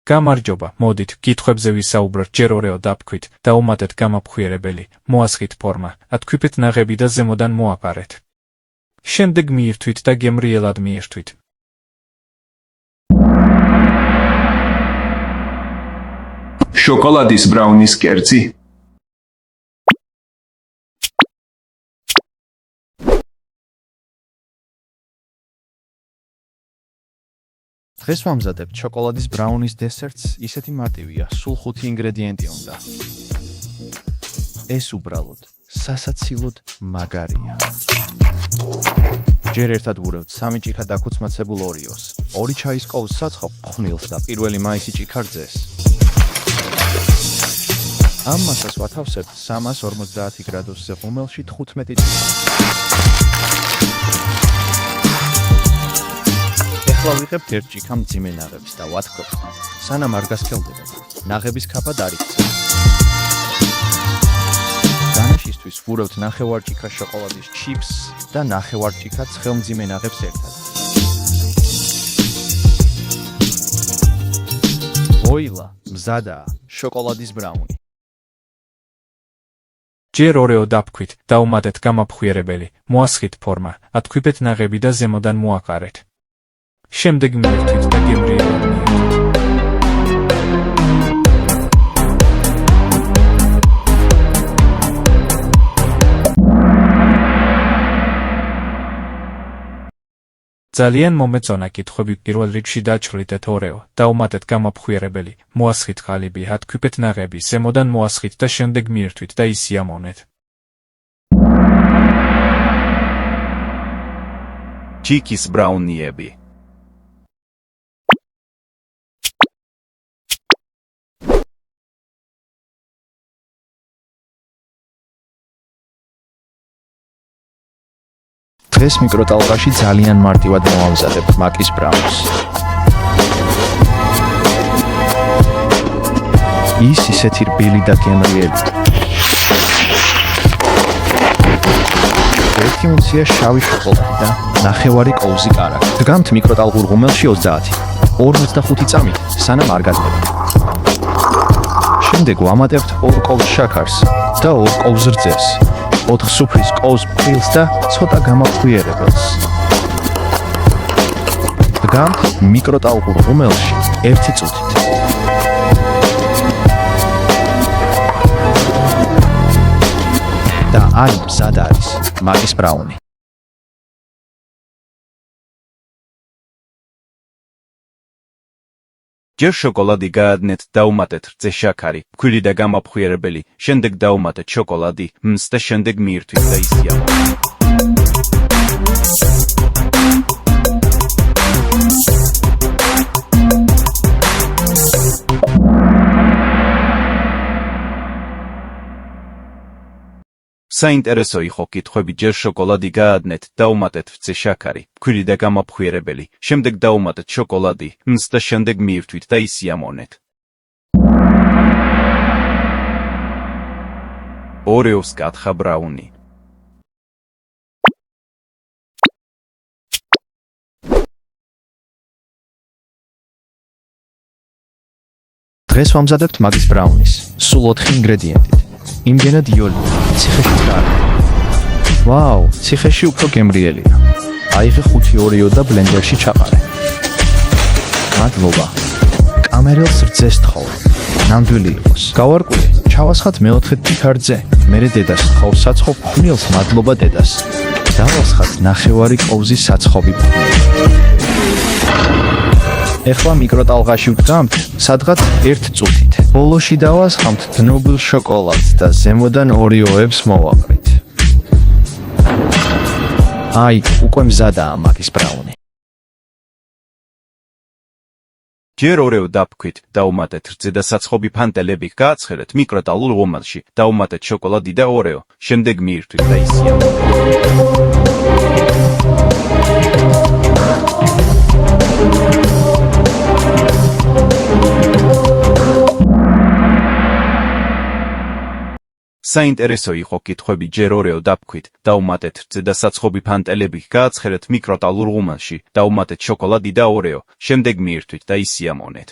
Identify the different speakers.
Speaker 1: გამარჯობა, მოდით, კითხვებზე ვისაუბროთ, ჯერ ორეო დავთქვით, დავუმატეთ გამაფხვიერებელი, მოასხით ფორმა, ათქვიფეთ ნაღები და ზემოდან მოაპარეთ. შემდეგ მიირთვით და გემრიელად მიირთვით.
Speaker 2: შოკოლადის ბრაუნის კერძი.
Speaker 3: დღეს ვამზადებთ შოკოლადის ბრაუნის დესერტს, ისეთი მარტივია, სულ 5 ინგრედიენტი უნდა. ეს უბრალოდ სასაცილოდ მაგარია. ჯერ ერთად ვურევთ 3 ჭიქა დაქუცმაცებულ ორიოს, 2 ჩაის კოვს საცხობ ხვნილს და პირველი მაისი ჭიქარძეს. ამ მასას ვათავსებთ 350 გრადუსზე ღუმელში 15 წუთი. ახლა ვიღებთ 1 ჭიქა მძიმე ნაღებს და ვათქვევთ. სანამ არ გასქელდება, ნაღების ქაფა დარიქცევთ. განაშისთვის ვურევთ 9 ჭიქა შოკოლადის ჩიპს და 9 ჭიქა ცხელმძიმე ნაღებს ერთად. ვოილა, მზადაა შოკოლადის ბრაუნი.
Speaker 1: ჯერ ორეო დავთქვით, დავუმატეთ გამაფხვიერებელი, მოასხით ფორმა, ათქვიფეთ ნაღები და ზემოდან მოაყარეთ. შემდეგ მიირთვით და გემრიელად მიირთვით. ძალიან მომეწონა კითხვები. პირველ რიგში დაჩვლითეთ ორეო, დავუმატეთ გამაფხვიერებელი, მოასხით ყალიბი, ათქვიფეთ ნაღები, ზემოდან მოასხით და შემდეგ მიირთვით და ისიამოვნეთ.
Speaker 2: ჩიკის ბრაუნიები.
Speaker 3: დღეს მიკროტალღაში ძალიან მარტივად მოვამზადებთ მაკის ბრაუნს. ის ისეთი რბილი და გემრიელი. 1 უნცია შავი შოკოლადი და 9 კოვზი კარაქი. დგამთ მიკროტალღურ ღუმელში 30, 45 წამით, სანამ არ გაძლება. შემდეგ ვამატებთ 2 კოვს შაქარს და 2 კოვს რძეს. 4 სუფრის კოვს ფრილს და ცოტა გამაფხვიერებელს. დგამთ მიკროტალღურ ღუმელში 1 წუთით. და აი მზად არის მაკის ბრაუნი.
Speaker 2: ჯერ შოკოლადი გაადნეთ, დავუმატეთ რძე შაქარი, ფქვილი და გამაფხვიერებელი, შემდეგ დავუმატეთ შოკოლადი, მზს და შემდეგ მიირთვით და ისიამოვნეთ. საინტერესო იყო კითხვები. ჯერ შოკოლადი გაადნეთ, დავუმატეთ რძე შაქარი, ფქვილი და გამაფხვიერებელი, შემდეგ დავუმატეთ შოკოლადი, მზს და შემდეგ მიირთვით და ისიამოვნეთ. ორეოს კათხა ბრაუნი.
Speaker 3: დღეს ვამზადებთ მაგის ბრაუნის, სულ 4 ინგრედიენტით. იმდენად იოლია, ციხეში კარგი. ვაუ, ციხეში უფრო გემრიელია. აიღე 5 ორეო და ბლენდერში ჩაყარე. მადლობა. კამერელს რძეს თხოვ. ნამდვილი იყოს. გავარკვიე, ჩავასხათ მეოთხე ჭიქარძე. მერე დედას თხოვ საცხობ ხვნილს, მადლობა დედას. დავასხათ 9 კოვზის საცხობი ფხვნილი. ეხლა მიკროტალღაში ვდგამთ, სადღაც 1 წუთით. ბოლოში დავასხამთ დნობილ შოკოლადს და ზემოდან ორეოებს მოვაყრით. აი, უკვე მზადაა მაკის ბრაუნი.
Speaker 2: ჯერ ორეო დავთქვით, დავუმატეთ რძე და საცხობი ფანტელები, გააცხელეთ მიკროტალღურ ღუმელში, დავუმატეთ შოკოლადი და ორეო, შემდეგ მიირთვით და ისიამოვნეთ. საინტერესო იყო კითხვები. ჯერ ორეო დავთქვით, დავუმატეთ რძე და საცხობი ფანტელები, გააცხელეთ მიკროტალღურ ღუმელში, დავუმატეთ შოკოლადი და ორეო, შემდეგ მიირთვით და ისიამოვნეთ.